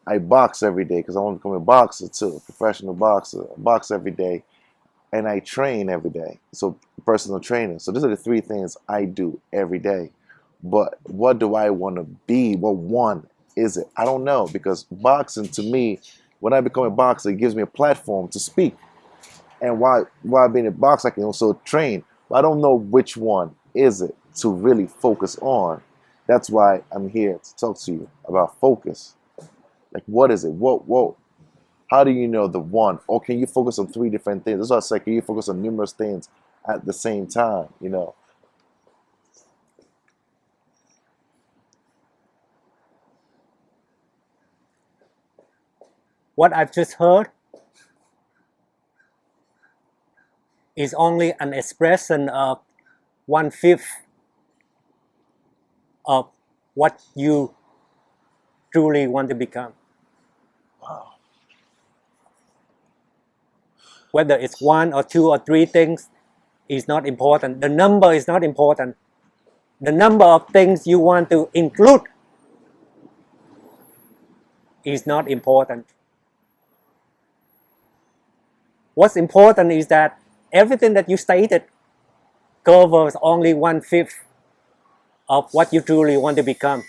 I box every day because I want to become a boxer too, a professional boxer. I box every day, and I train every day. So personal trainer. So these are the three things I do every day. But what do I want to be? What one is it? I don't know, because boxing to me, when I become a boxer, it gives me a platform to speak. And while being a boxer, I can also train. But I don't know which one is it to really focus on. That's why I'm here to talk to you about focus. Like, what is it? What? How do you know the one? Or can you focus on three different things? That's what I said. Can you focus on numerous things at the same time? You know. What I've just heard is only an expression of 1/5 of what you truly want to become. Wow. Whether it's one or two or three things is not important. The number is not important. The number of things you want to include is not important. What's important is that everything that you stated covers only 1/5 of what you truly want to become.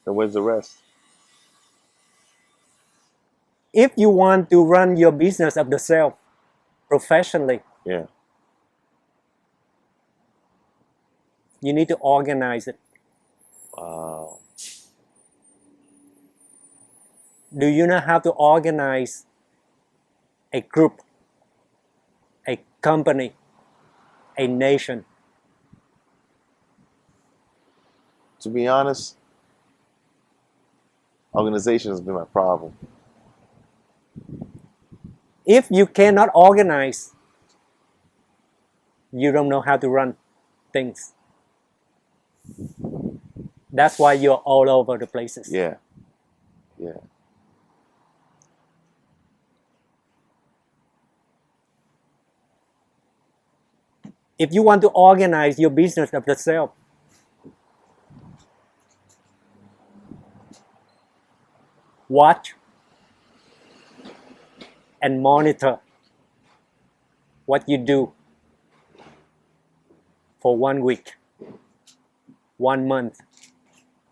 And where's the rest? If you want to run your business of the self professionally, Yeah. you need to organize it. Wow. Do you know how to organize a group, a company, a nation? To be honest, organization has been my problem. If you cannot organize, you don't know how to run things. That's why you're all over the places. Yeah. Yeah. If you want to organize your business of the self, watch and monitor what you do for 1 week, 1 month,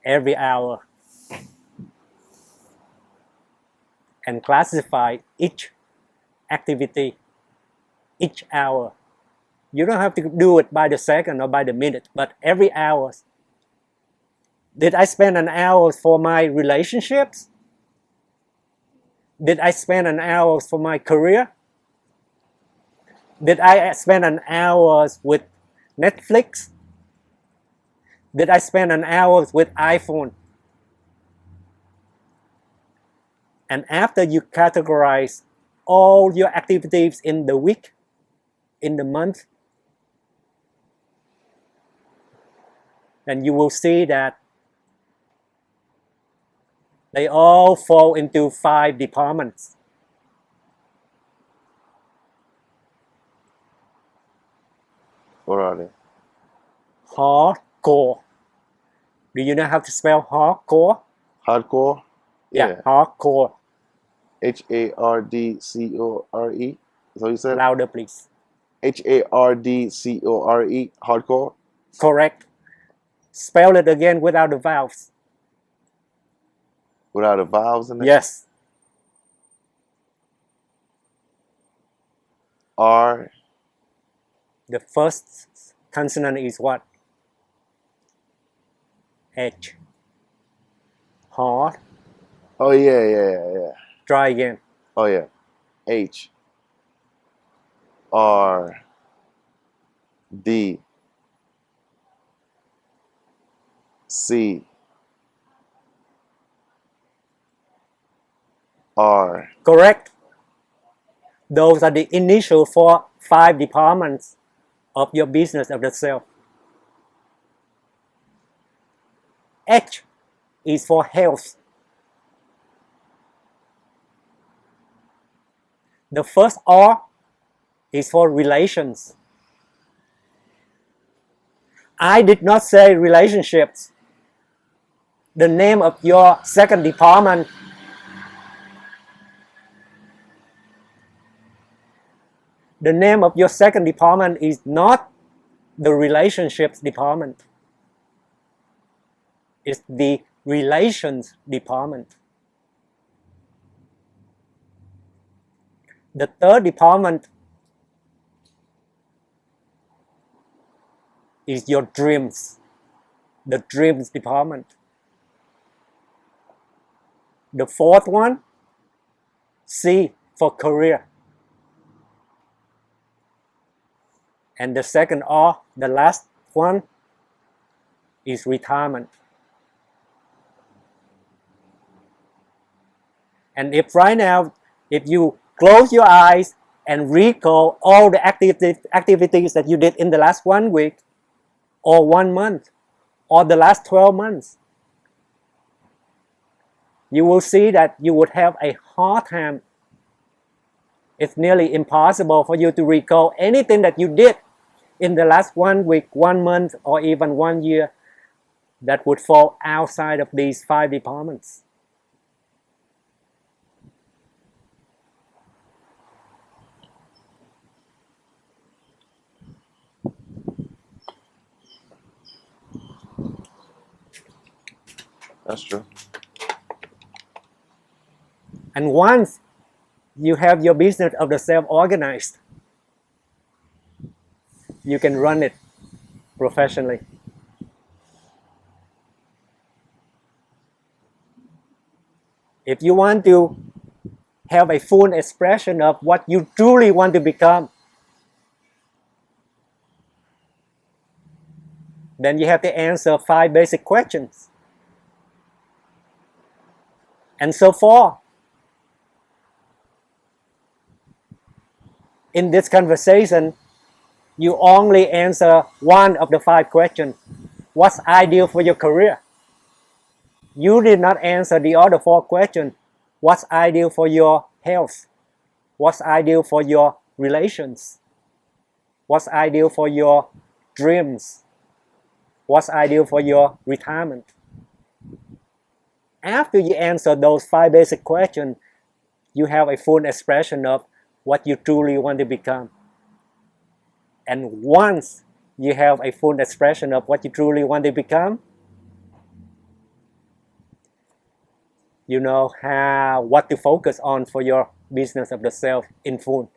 every hour, and classify each activity, each hour. You don't have to do it by the second or by the minute, but every hour. Did I spend an hour for my relationships? Did I spend an hour for my career? Did I spend an hour with Netflix? Did I spend an hour with iPhone? And after you categorize all your activities in the week, in the month, then you will see that they all fall into 5 departments. What are they? Hardcore. Do you know how to spell hardcore? Hardcore? Yeah, hardcore. Hardcore. Is that what you said? Louder, please. Hardcore. Hardcore? Correct. Spell it again without the vowels. Without the vowels in it? Yes. R. The first consonant is what? H. Hard. Oh, yeah. Try again. Oh, yeah. H. R. D. C. R. Correct. Those are the initial 5 departments of your business of the self. H is for health. The first R is for relations. I did not say relationships. The name of your second department is not the relationships department. It's the relations department. The third department is your dreams, the dreams department. The fourth one, C for career. And the second R, the last one, is retirement. And if right now, if you close your eyes and recall all the activities that you did in the last 1 week, or 1 month, or the last 12 months, you will see that you would have a hard time. It's nearly impossible for you to recall anything that you did in the last 1 week, 1 month, or even 1 year that would fall outside of these 5 departments. That's true. And once you have your business of the self organized, you can run it professionally. If you want to have a full expression of what you truly want to become, then you have to answer 5 basic questions. And so far, in this conversation, you only answer 1 of the 5 questions. What's ideal for your career? You did not answer the other 4 questions. What's ideal for your health? What's ideal for your relations? What's ideal for your dreams? What's ideal for your retirement? After you answer those 5 basic questions, you have a full expression of what you truly want to become. And once you have a full expression of what you truly want to become, you know what to focus on for your business of the self in full.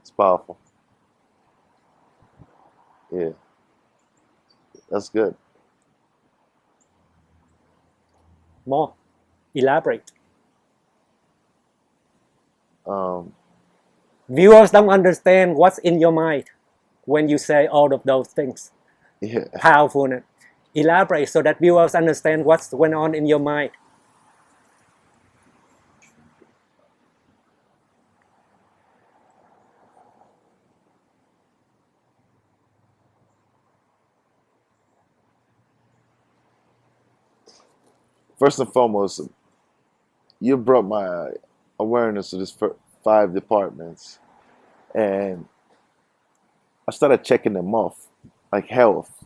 It's powerful. Yeah. That's good. More. Elaborate. Viewers don't understand what's in your mind when you say all of those things. Yeah. Powerful. Elaborate so that viewers understand what's going on in your mind. First and foremost, you brought my awareness to this 5 departments, and I started checking them off, like health.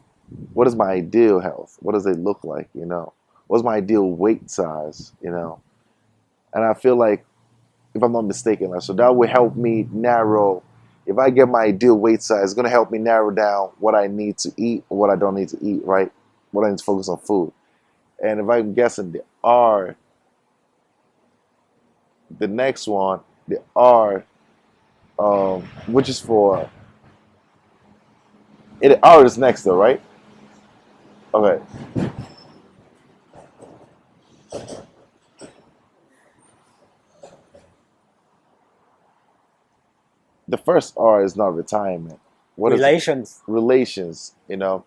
What is my ideal health? What does it look like? You know, what's my ideal weight size? You know, and I feel like, if I'm not mistaken, so that would help me narrow. If I get my ideal weight size, it's gonna help me narrow down what I need to eat or what I don't need to eat. Right? What I need to focus on food. And if I'm guessing the R, the next one, the R, which is for it. R is next, though, right? Okay. The first R is not retirement. What Relations. Is relations? You know,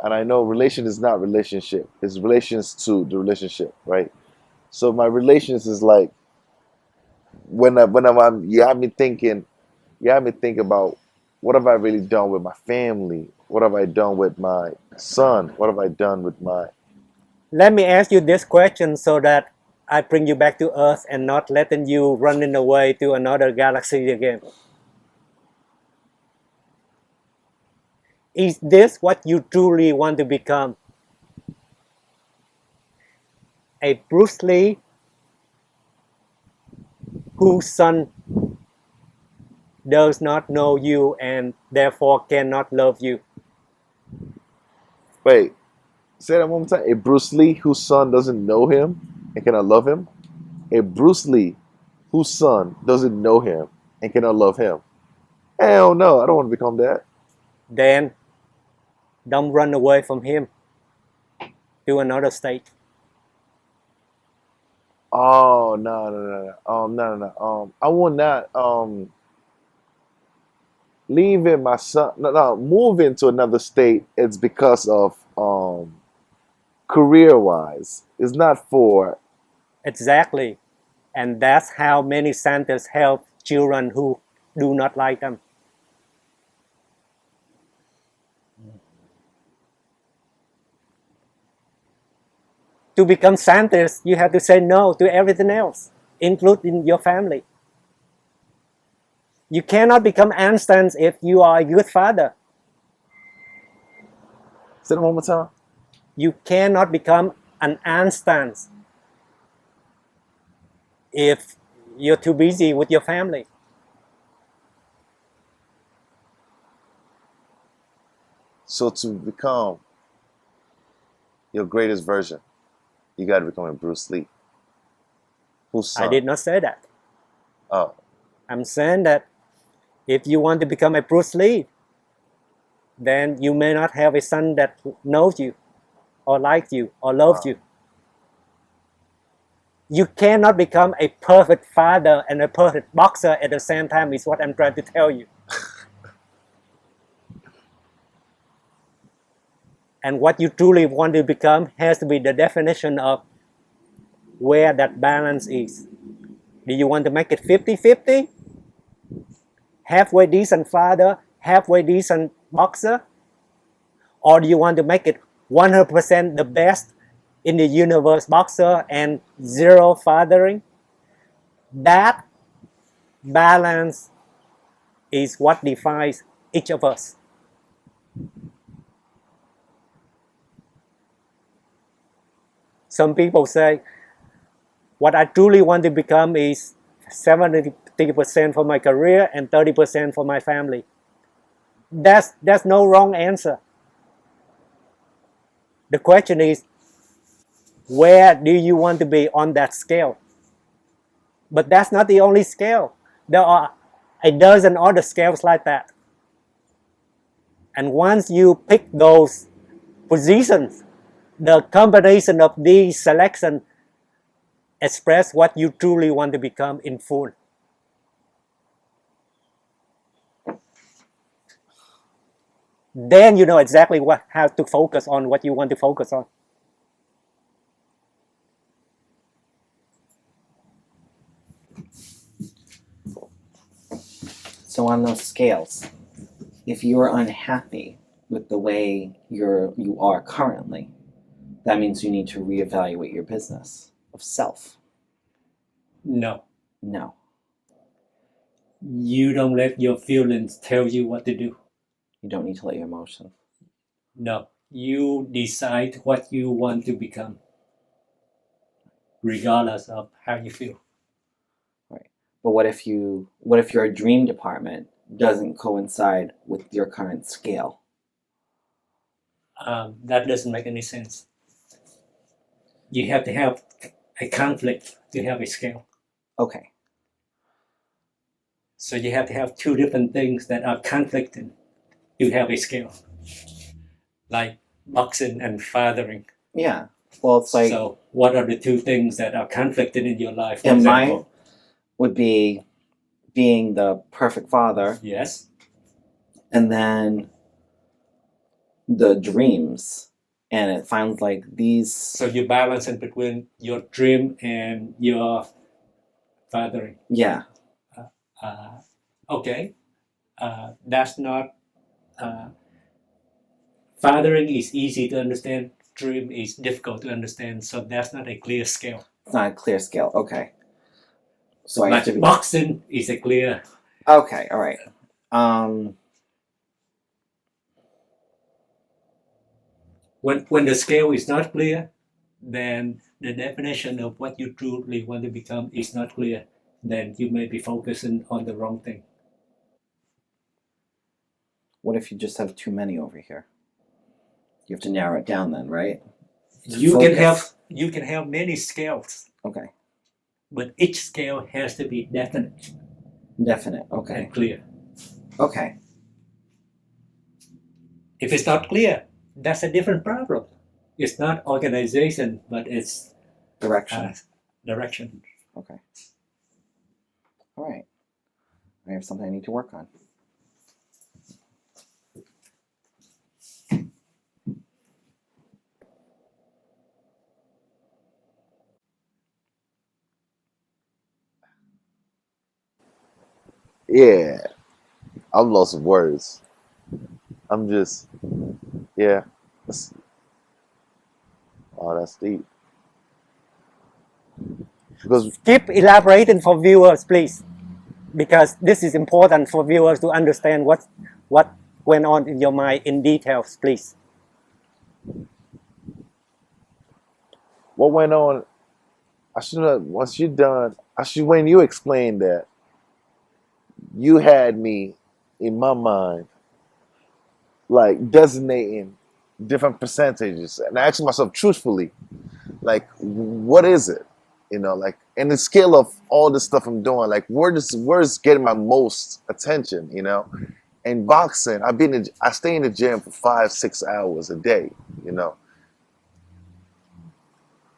and I know relation is not relationship. It's relations to the relationship, right? So my relations is like when I'm you have me think about what have I really done with my family? What have I done with my son? What have I done with my... Let me ask you this question so that I bring you back to Earth and not letting you running away to another galaxy again. Is this what you truly want to become? A Bruce Lee whose son does not know you and therefore cannot love you? Wait, say that one more time. A Bruce Lee whose son doesn't know him and cannot love him? A Bruce Lee whose son doesn't know him and cannot love him? Hell no, I don't want to become that. Then don't run away from him to another state. Oh no. I will not leaving my son. No, moving to another state. It's because of career wise. It's not for... Exactly. And that's how many centers help children who do not like them. To become Santas, you have to say no to everything else, including your family. You cannot become Einstein if you are a good father. Say that one more time. You cannot become an Einstein if you're too busy with your family. So to become your greatest version, you got to become a Bruce Lee. Whose son? I did not say that. Oh, I'm saying that if you want to become a Bruce Lee, then you may not have a son that knows you or likes you or loves you. You cannot become a perfect father and a perfect boxer at the same time, is what I'm trying to tell you. And what you truly want to become has to be the definition of where that balance is. Do you want to make it 50-50? Halfway decent father, halfway decent boxer? Or do you want to make it 100% the best in the universe boxer and zero fathering? That balance is what defines each of us. Some people say, what I truly want to become is 70% for my career and 30% for my family. There's no wrong answer. The question is, where do you want to be on that scale? But that's not the only scale. There are a dozen other scales like that. And once you pick those positions, the combination of these selections express what you truly want to become in full. Then you know exactly how to focus on what you want to focus on. So on those scales, if you're unhappy with the way you are currently, that means you need to reevaluate your business of self. No. No. You don't let your feelings tell you what to do. You don't need to let your emotions. No. You decide what you want to become, regardless of how you feel. Right. But what if your dream department doesn't coincide with your current scale? That doesn't make any sense. You have to have a conflict to have a scale. Okay. So you have to have two different things that are conflicting to have a scale. Like boxing and fathering. Yeah. Well, it's like... So what are the two things that are conflicting in your life? And mine would be being the perfect father. Yes. And then the dreams. And it finds like these... So you're balancing between your dream and your fathering. Yeah. Okay. That's not fathering is easy to understand. Dream is difficult to understand. So that's not a clear scale. It's not a clear scale. Okay. So I have to Like be. boxing is a clear. Okay. All right. When the scale is not clear, then the definition of what you truly want to become is not clear. Then you may be focusing on the wrong thing. What if you just have too many over here? You have to narrow it down then, right? You can have many scales, Okay. but each scale has to be definite Definite. Okay. and clear. Okay. If it's not clear, that's a different problem. It's not organization, but it's Direction. direction. Okay. All right. I have something I need to work on. Yeah, I've lost words. I'm just, yeah. Oh, that's deep. Because Keep elaborating for viewers, please, because this is important for viewers to understand what went on in your mind in details, please. what went on, I should have, once you're done, when you explained that, you had me in my mind, like designating different percentages and asking myself truthfully, like, what is it? You know, like, and the scale of all the stuff I'm doing, like, where's getting my most attention, you know? And boxing, I stay in the gym for 5-6 hours a day, you know.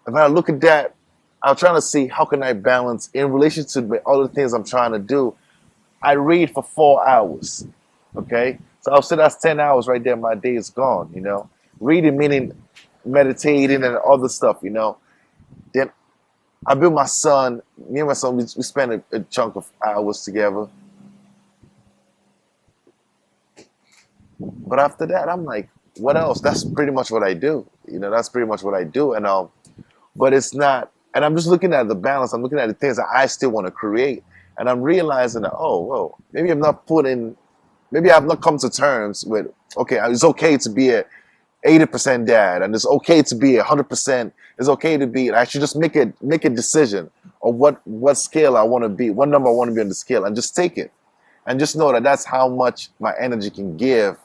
And when I look at that, I'm trying to see how can I balance in relation to the other things I'm trying to do. I read for 4 hours, okay? So I'll say that's 10 hours right there. My day is gone, you know. Reading meaning meditating and other stuff, you know. Then I built my son. Me and my son, we spent a chunk of hours together. But after that, I'm like, what else? That's pretty much what I do. You know, that's pretty much what I do. And but it's not. And I'm just looking at the balance. I'm looking at the things that I still want to create, and I'm realizing that, oh, whoa, maybe I'm not putting. Maybe I've not come to terms with. Okay, it's okay to be a 80% dad, and it's okay to be 100%. It's okay to be. I should just make a decision of what scale I want to be, what number I want to be on the scale, and just take it, and just know that that's how much my energy can give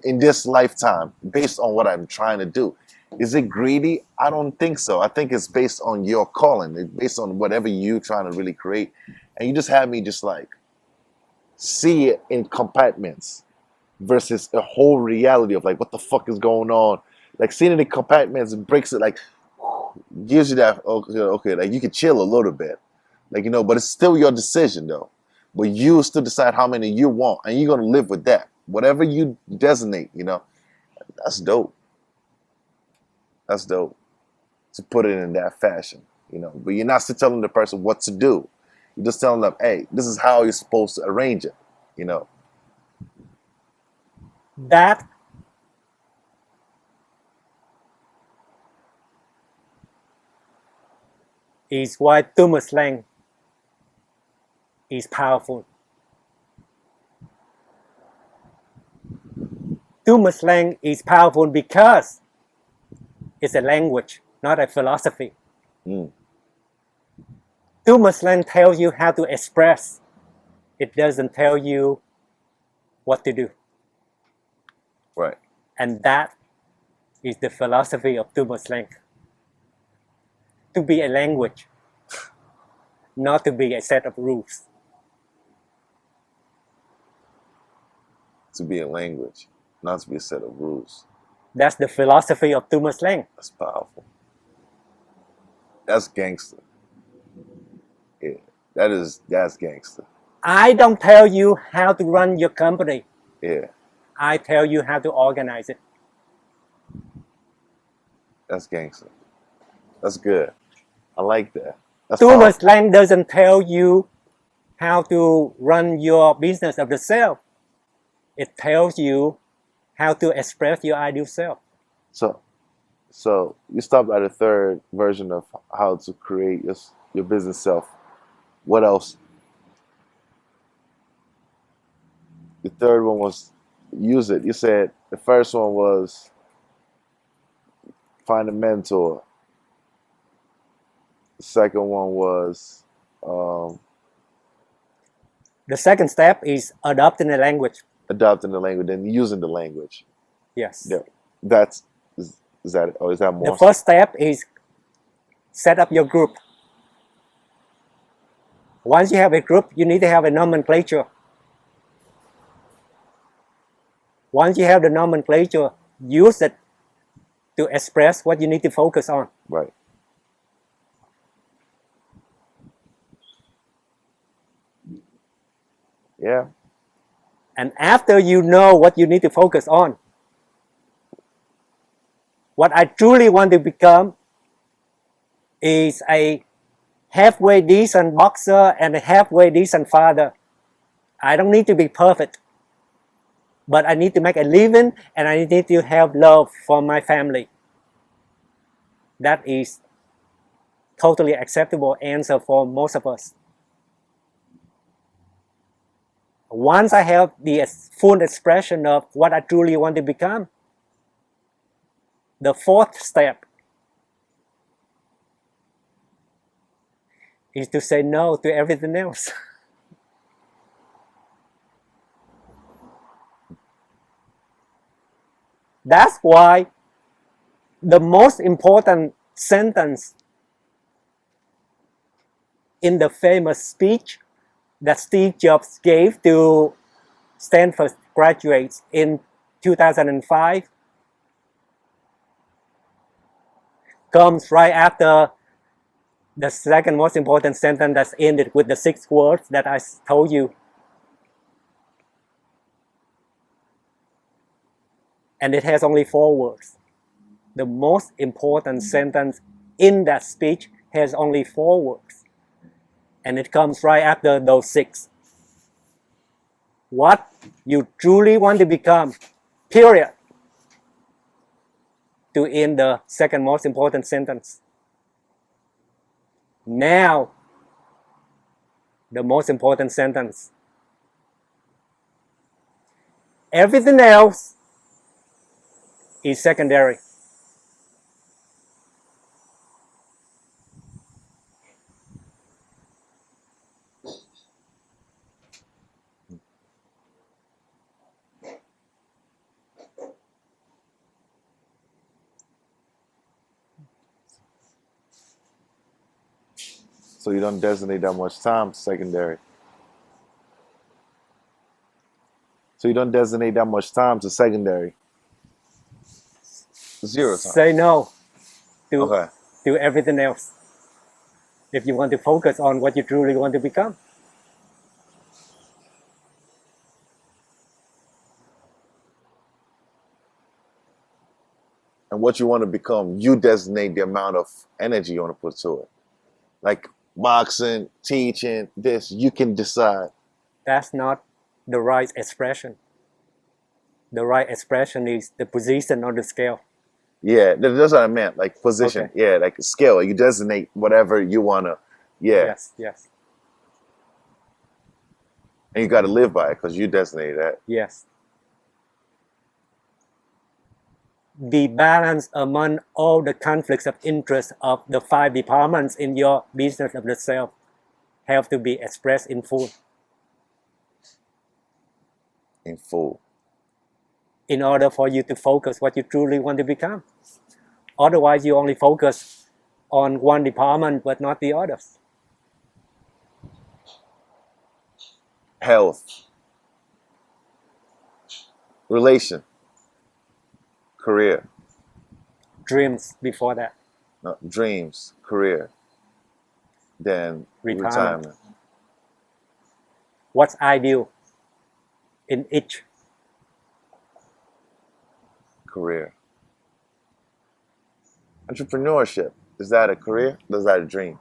in this lifetime based on what I'm trying to do. Is it greedy? I don't think so. I think it's based on your calling. It's based on whatever you're trying to really create. And you just have me just like see it in compartments versus a whole reality of like what the fuck is going on. Like seeing it in compartments breaks it, like gives you that okay, like you can chill a little bit. Like, you know, but it's still your decision though. But you still decide how many you want and you're gonna live with that. Whatever you designate, you know, that's dope. That's dope to put it in that fashion, you know. But you're not still telling the person what to do. You're just telling them, hey, this is how you're supposed to arrange it, you know. That is why Thumoslang is powerful. Thumoslang is powerful because it's a language, not a philosophy. Mm. Thumoslang tells you how to express. It doesn't tell you what to do. Right. And that is the philosophy of Thumoslang. To be a language, not to be a set of rules. To be a language, not to be a set of rules. That's the philosophy of Thumoslang. That's powerful. That's gangster. Yeah, that's gangster. I don't tell you how to run your company. Yeah, I tell you how to organize it. that's gangster. That's good. I like that. That's Thumoslang doesn't tell you how to run your business of the self. It tells you how to express your ideal self. So you stopped at the third version of how to create your business self. What else? The third one was use it. You said the first one was find a mentor. The second one was The second step is adopting the language. adopting the language and using the language. Yes. Yeah, that's is that it? Or is that more? The first step is set up your group. Once you have a group, you need to have a nomenclature. Once you have the nomenclature, use it to express what you need to focus on. Right. Yeah. And after you know what you need to focus on, what I truly want to become is a halfway decent boxer and a halfway decent father. I don't need to be perfect, but I need to make a living and I need to have love for my family. That is totally acceptable answer for most of us. Once I have the full expression of what I truly want to become, the fourth step is to say no to everything else. That's why the most important sentence in the famous speech that Steve Jobs gave to Stanford graduates in 2005 comes right after the second most important sentence that's ended with the 6 words that I told you. And it has only 4 words. The most important sentence in that speech has only 4 words. And it comes right after those 6. What you truly want to become, period. To end the second most important sentence. Now, the most important sentence. Everything else is secondary. So you don't designate that much time to secondary. So you don't designate that much time to secondary. 0 time. Say no to, Okay. to everything else if you want to focus on what you truly want to become. And what you want to become, you designate the amount of energy you want to put to it. Like boxing, teaching, this, you can decide. That's not the right expression. The right expression is the position on the scale. Yeah, that's what I meant. Like position. Okay. Yeah, like scale. You designate whatever you want to. Yeah. Yes. And you got to live by it because you designate that. Yes. The balance among all the conflicts of interest of the 5 departments in your business of the self have to be expressed in full. In full. In order for you to focus what you truly want to become. Otherwise, you only focus on one department but not the others. Health. Relation. Career. Dreams before that. No, dreams. Career. Then retirement. What's ideal in each? Career. Entrepreneurship. Is that a career? Or is that a dream?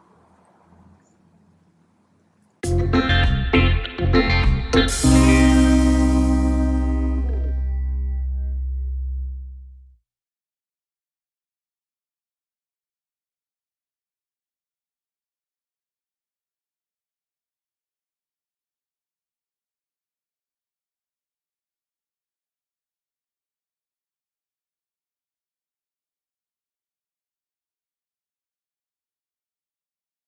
you.